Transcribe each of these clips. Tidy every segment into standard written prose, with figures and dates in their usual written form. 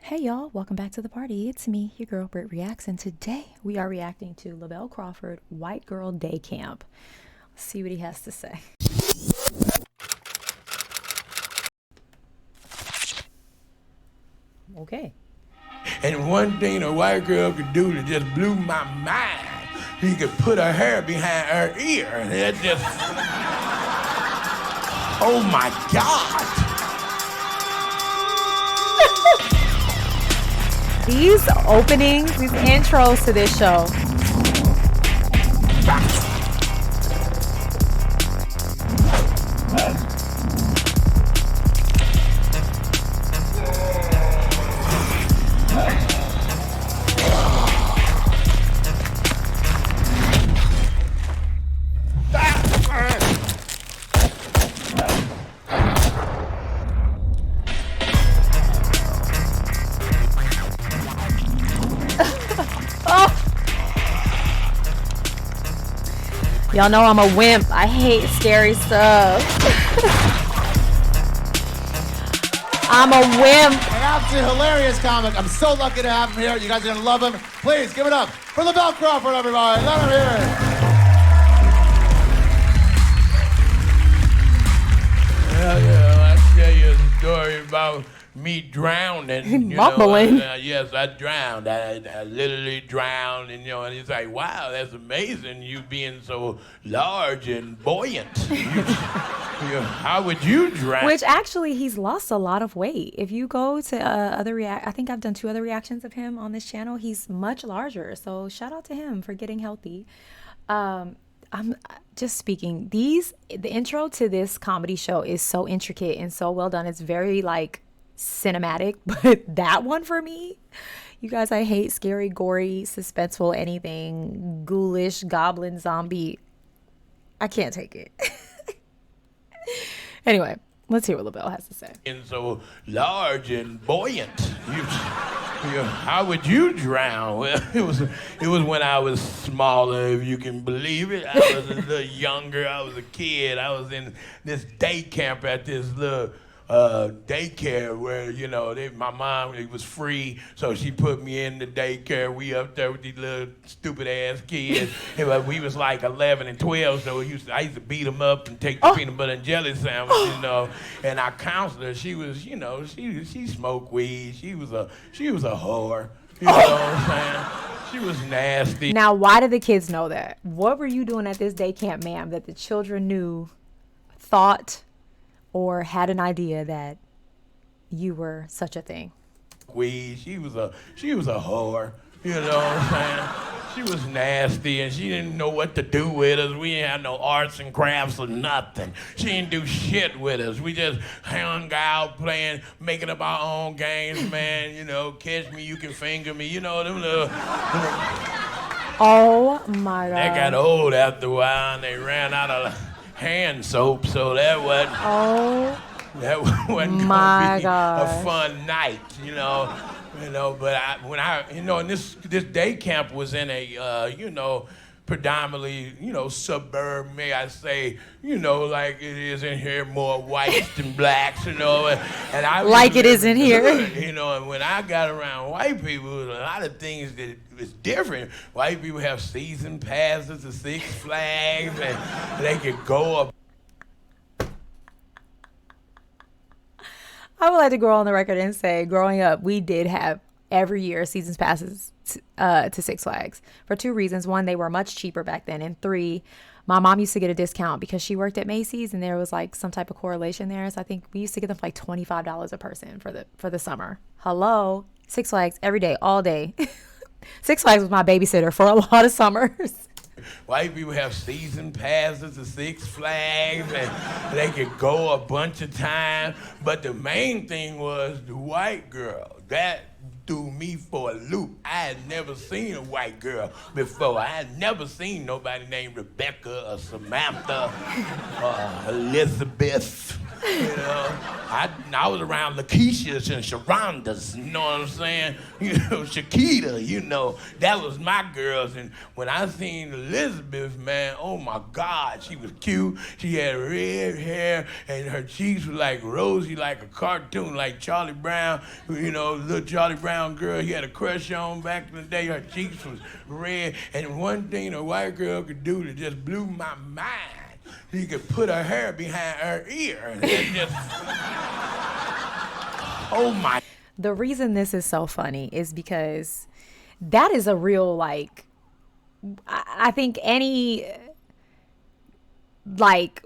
Hey y'all, welcome back to the party. It's me, your girl BrittReacts, and today we are reacting to Lavell Crawford, White Girl Day Camp. Let's see what he has to say. Okay. And one thing a white girl could do that just blew my mind, she could put her hair behind her ear, and it just, oh my God. These openings, these intros to this show. Y'all know I'm a wimp. I hate scary stuff. I'm a wimp. An absolutely hilarious comic. I'm so lucky to have him here. You guys are going to love him. Please give it up for Lavell Crawford, everybody. Let him hear it. I'll tell you a story about me drowning. Mumbling. Yes, I drowned. I literally drowned, and and it's like, wow, that's amazing. You being so large and buoyant. How would you drown? Which actually, he's lost a lot of weight. If you go to I think I've done 2 other reactions of him on this channel. He's much larger. So shout out to him for getting healthy. I'm just speaking. The intro to this comedy show is so intricate and so well done. It's very like cinematic, but that one for me, you guys, I hate scary, gory, suspenseful, anything ghoulish, goblin, zombie. I can't take it. Anyway, let's hear what Lavell has to say. And so large and buoyant. How would you drown? Well, it was when I was smaller, if you can believe it. I was a little younger. I was a kid. I was in this day camp at this little daycare where, my mom, it was free, so she put me in the daycare. We up there with these little stupid ass kids. We was like 11 and 12, so I used to beat them up and take the peanut butter and jelly sandwich, And our counselor, she was, she smoked weed. She was a whore. You know what I'm saying? She was nasty. Now, why did the kids know that? What were you doing at this day camp, ma'am, that the children knew, thought, or had an idea that you were such a thing? Weed. She was a whore. You know what I'm saying? She was nasty, and she didn't know what to do with us. We didn't have no arts and crafts or nothing. She didn't do shit with us. We just hung out playing, making up our own games, man. Catch me, you can finger me. Them little. Oh my God. They got old after a while, and they ran out of hand soap, so that wasn't gonna be a fun night, But and this day camp was in a predominantly suburb, may I say, like it is in here, more whites than blacks, and I like it is in here. And when I got around white people, a lot of things that was different. White people have season passes to Six Flags, and they could go up. I would like to go on the record and say, growing up, we did have every year seasons passes to Six Flags for 2 reasons. 1, they were much cheaper back then, and 3, my mom used to get a discount because she worked at Macy's, and there was like some type of correlation there. So I think we used to get them for like $25 a person for the summer. Hello, Six Flags every day, all day. Six Flags was my babysitter for a lot of summers. White people have season passes to Six Flags, and they could go a bunch of times. But the main thing was the white girl. That threw me for a loop. I had never seen a white girl before. I had never seen nobody named Rebecca or Samantha or Elizabeth. You know, I was around Lakeisha's and Sharonda's, you know what I'm saying? You know, Shakita, you know, that was my girls. And when I seen Elizabeth, man, oh my God, she was cute. She had red hair and her cheeks were like rosy, like a cartoon, like Charlie Brown, you know, little Charlie Brown girl he had a crush on back in the day. Her cheeks was red. And one thing a white girl could do that just blew my mind. She could put her hair behind her ear and it just, oh my. The reason this is so funny is because that is a real, like, I think any, like,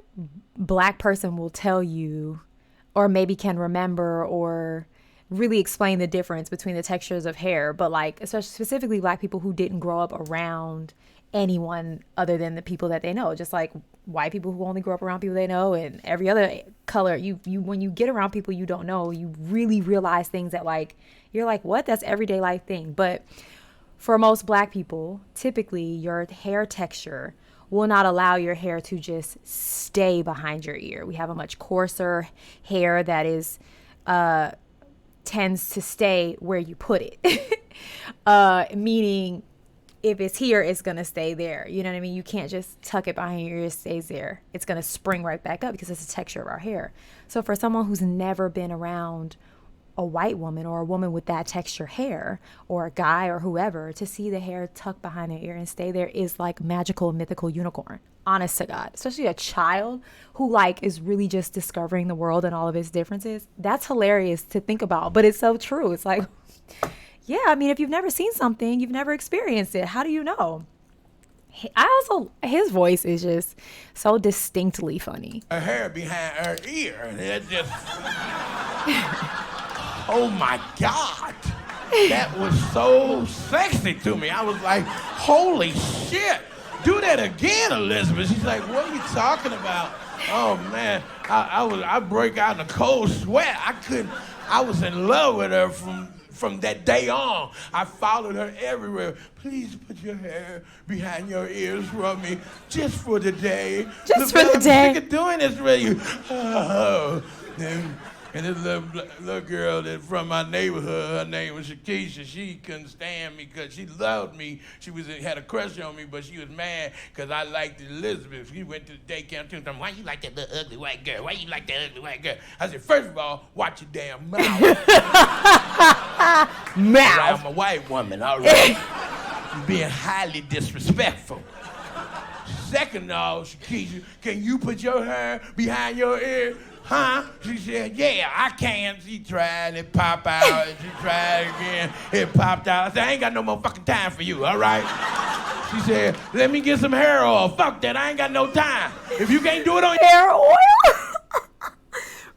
black person will tell you, or maybe can remember, or really explain the difference between the textures of hair. But, like, especially specifically black people who didn't grow up around anyone other than the people that they know, just like white people who only grow up around people they know, and every other color, you when you get around people you don't know, you really realize things that, like, you're like, what? That's everyday life thing. But for most black people, typically your hair texture will not allow your hair to just stay behind your ear. We have a much coarser hair that is tends to stay where you put it. Meaning if it's here, it's going to stay there. You know what I mean? You can't just tuck it behind your ear, it stays there. It's going to spring right back up because it's the texture of our hair. So for someone who's never been around a white woman or a woman with that texture hair, or a guy or whoever, to see the hair tucked behind their ear and stay there is like magical, mythical unicorn. Honest to God. Especially a child who, like, is really just discovering the world and all of its differences. That's hilarious to think about, but it's so true. It's like, yeah, I mean, if you've never seen something, you've never experienced it. How do you know? His voice is just so distinctly funny. Her hair behind her ear, and it just, oh my God. That was so sexy to me. I was like, holy shit. Do that again, Elizabeth. She's like, what are you talking about? Oh man, I break out in a cold sweat. I was in love with her from that day on. I followed her everywhere. Please put your hair behind your ears for me, just for the day. Just for the day. I'm sick of doing this with you. Oh. And this little girl that from my neighborhood, her name was Shakisha, she couldn't stand me because she loved me. She had a crush on me, but she was mad because I liked Elizabeth. She went to the daycare and told me, why you like that little ugly white girl? Why you like that ugly white girl? I said, first of all, watch your damn mouth. Mouth. I'm a white woman, all right? You're being highly disrespectful. Second of all, Shakisha, can you put your hair behind your ear? Huh? She said, yeah, I can. She tried, it popped out, and she tried again, it popped out. I said, I ain't got no more fucking time for you, all right? She said, let me get some hair oil. Fuck that, I ain't got no time. If you can't do it on hair oil?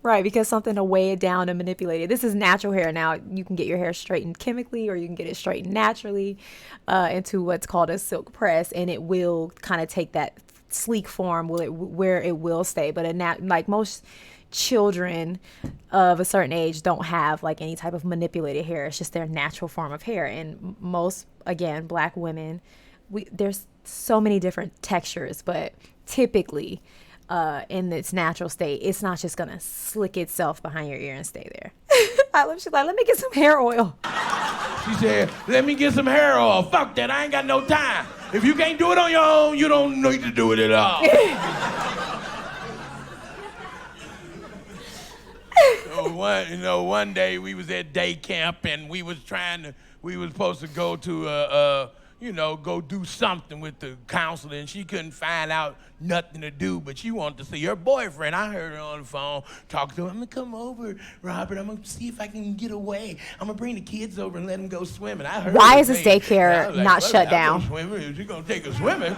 Right, because something to weigh it down and manipulate it. This is natural hair now. You can get your hair straightened chemically, or you can get it straightened naturally into what's called a silk press, and it will kind of take that sleek form where it will stay. But like most children of a certain age don't have like any type of manipulated hair. It's just their natural form of hair. And most, again, black women, there's so many different textures, but typically in its natural state, it's not just gonna slick itself behind your ear and stay there. She's like, let me get some hair oil. She said, let me get some hair oil. Fuck that, I ain't got no time. If you can't do it on your own, you don't need to do it at all. So one day we was at day camp and we was supposed to go to go do something with the counselor, and she couldn't find out nothing to do, but she wanted to see her boyfriend. I heard her on the phone talking to him. I'm gonna come over, Robert. I'm gonna see if I can get away. I'm gonna bring the kids over and let them go swimming. I heard. Why is this daycare not shut down? Swimming. She's gonna take us swimming.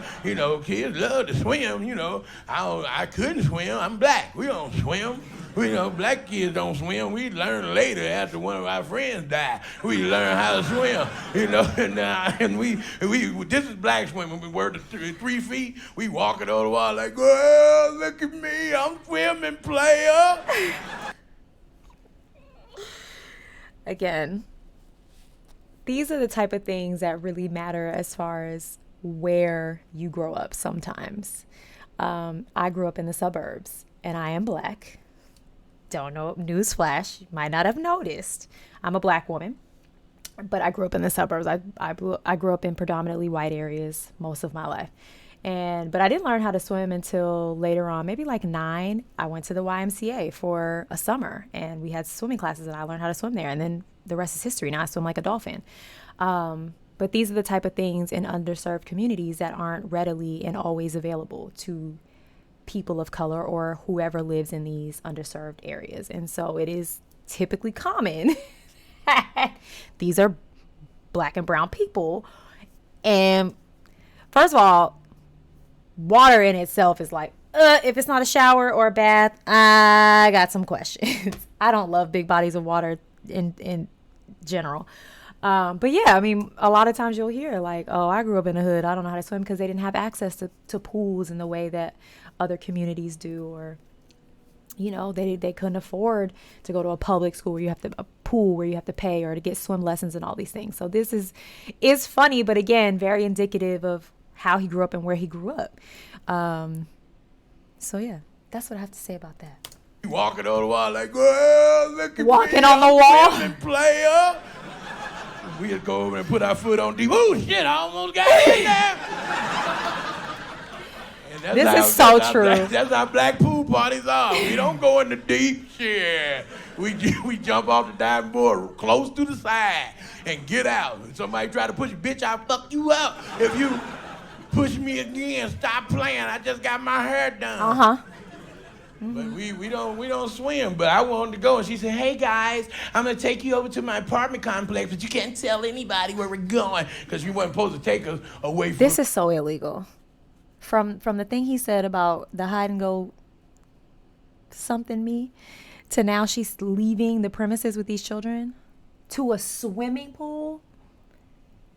Kids love to swim. I couldn't swim. I'm black. We don't swim. Black kids don't swim. We learn later after one of our friends died. We learn how to swim, and we this is black swimming. We were to 3 feet. We walking over the water like, well, look at me, I'm swimming, player. Again, these are the type of things that really matter as far as where you grow up sometimes. I grew up in the suburbs, and I am black. don't know, newsflash, you might not have noticed, I'm a black woman, but I grew up in the suburbs. I grew up in predominantly white areas most of my life. But I didn't learn how to swim until later on, maybe like 9. I went to the YMCA for a summer and we had swimming classes and I learned how to swim there. And then the rest is history. Now I swim like a dolphin. But these are the type of things in underserved communities that aren't readily and always available to people of color or whoever lives in these underserved areas. And so it is typically common. These are black and brown people. And first of all, water in itself is like, if it's not a shower or a bath, I got some questions. I don't love big bodies of water in general. But yeah, I mean, a lot of times you'll hear like, oh, I grew up in the hood, I don't know how to swim, because they didn't have access to pools in the way that other communities do, or they couldn't afford to go to a public school where you have to a pool where you have to pay, or to get swim lessons and all these things. So this is funny, but again, very indicative of how he grew up and where he grew up. So yeah, that's what I have to say about that. Walking on the wall like, well, look at Walking me, on the I'm wall? swimming, player. We just go over and put our foot on deep. Oh shit, I almost got in there. This is so true. That's how black pool parties are. We don't go in the deep shit. We jump off the diving board close to the side and get out. If somebody try to push you, bitch, I'll fuck you up. If you push me again, stop playing. I just got my hair done. Uh-huh. But we don't swim. But I wanted to go, and she said, "Hey guys, I'm gonna take you over to my apartment complex, but you can't tell anybody where we're going because you weren't supposed to take us away from." This is so illegal. From the thing he said about the hide and go something me, to now she's leaving the premises with these children to a swimming pool.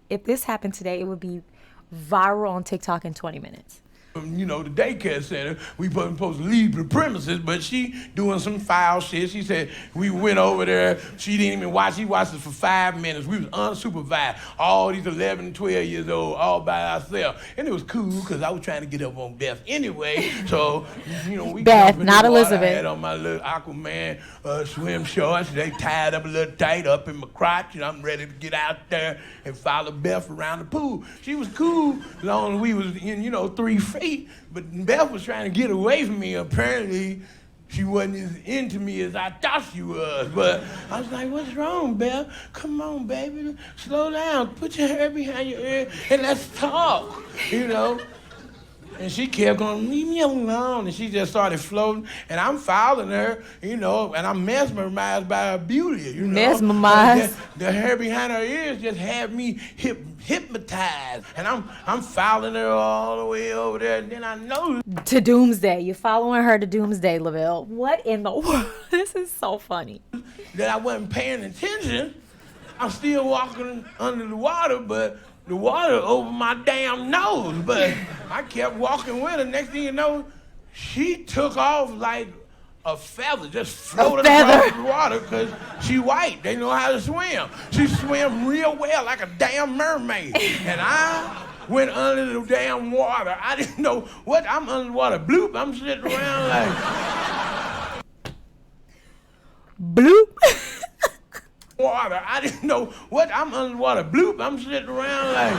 If this happened today, it would be viral on TikTok in 20 minutes. The daycare center, we weren't supposed to leave the premises, but she doing some foul shit. She said we went over there. She didn't even watch. She watched us for 5 minutes. We was unsupervised. All these 11, 12 years old, all by ourselves. And it was cool because I was trying to get up on Beth anyway. So, we Beth, jumped in not the water. Elizabeth. I had on my little Aquaman swim shorts. They tied up a little tight up in my crotch, and I'm ready to get out there and follow Beth around the pool. She was cool as long as we was in, 3 feet. But Beth was trying to get away from me. Apparently, she wasn't as into me as I thought she was. But I was like, what's wrong, Beth? Come on, baby. Slow down. Put your hair behind your ear and let's talk, And she kept going, leave me alone. And she just started floating. And I'm following her, and I'm mesmerized by her beauty, Mesmerized. The hair behind her ears just had me hypnotized. And I'm following her all the way over there. And then I know. To doomsday. You're following her to doomsday, Lavell. What in the world? This is so funny. That I wasn't paying attention. I'm still walking under the water, but the water over my damn nose. But I kept walking with her. Next thing you know, she took off like a feather, just floated across the water because she white. They know how to swim. She swam real well like a damn mermaid. And I went under the damn water. I didn't know what, I'm under the water. Bloop, I'm sitting around like... Bloop. Water. I didn't know what, I'm underwater. Bloop, I'm sitting around like...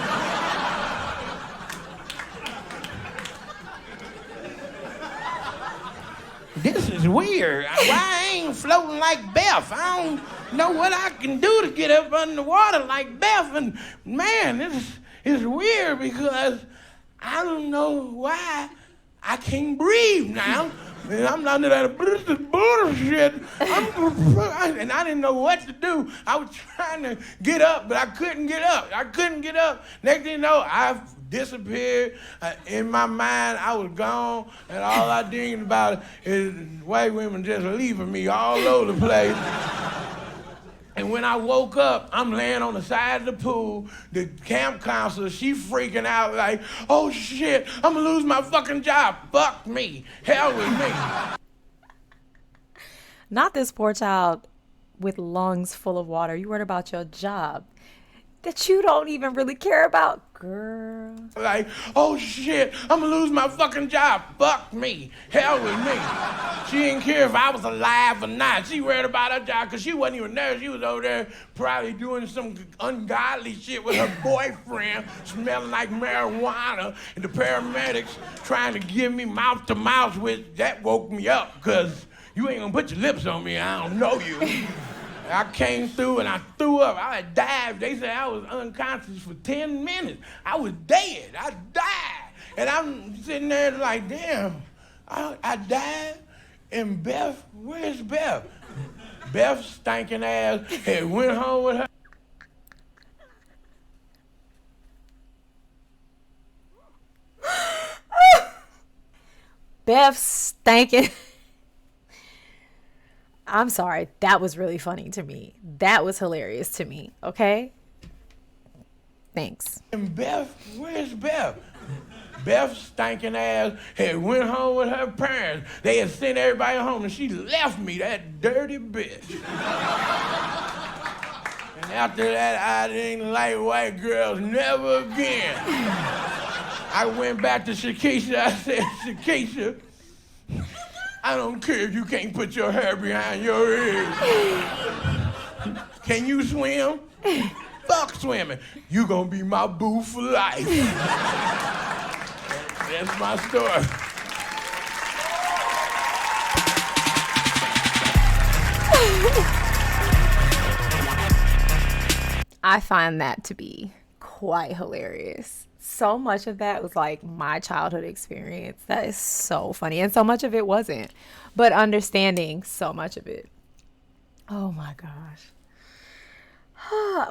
This is weird. Why I ain't floating like Beth? I don't know what I can do to get up under the water like Beth. And man, this is weird because I don't know why I can't breathe now. And I'm under that bullshit. And I didn't know what to do. I was trying to get up, but I couldn't get up. Next thing you know, I disappeared. In my mind, I was gone. And all I think about is white women just leaving me all over the place. And when I woke up, I'm laying on the side of the pool. The camp counselor, she freaking out like, oh shit, I'm gonna lose my fucking job. Fuck me. Hell with me. Not this poor child with lungs full of water. You worried about your job. that you don't even really care about, girl. Like, oh shit, I'm gonna lose my fucking job. Fuck me. Hell with me. She didn't care if I was alive or not. She worried about her job because she wasn't even there. She was over there probably doing some ungodly shit with her boyfriend, smelling like marijuana, and the paramedics trying to give me mouth to mouth, which that woke me up because you ain't gonna put your lips on me. I don't know you. I came through and I threw up. I had died. They said I was unconscious for 10 minutes. I was dead. I died. And I'm sitting there like, damn, I died. And Beth, where's Beth? Beth stinking ass had went home with her. Beth stinking. I'm sorry. That was really funny to me. That was hilarious to me. Okay? Thanks. And Beth, where's Beth? Beth stinking ass had went home with her parents. They had sent everybody home and she left me, that dirty bitch. And after that, I didn't like white girls never again. I went back to Shakisha. I said, Shakisha, I don't care if you can't put your hair behind your ears. Can you swim? Fuck swimming. You gonna be my boo for life. That's my story. I find that to be quite hilarious. So much of that was like my childhood experience. That is so funny. And so much of it wasn't. But understanding so much of it. Oh my gosh.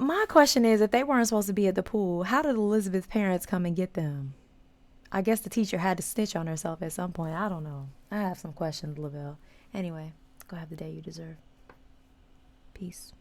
My question is, if they weren't supposed to be at the pool, how did Elizabeth's parents come and get them? I guess the teacher had to snitch on herself at some point. I don't know. I have some questions, Lavell. Anyway, go have the day you deserve. Peace.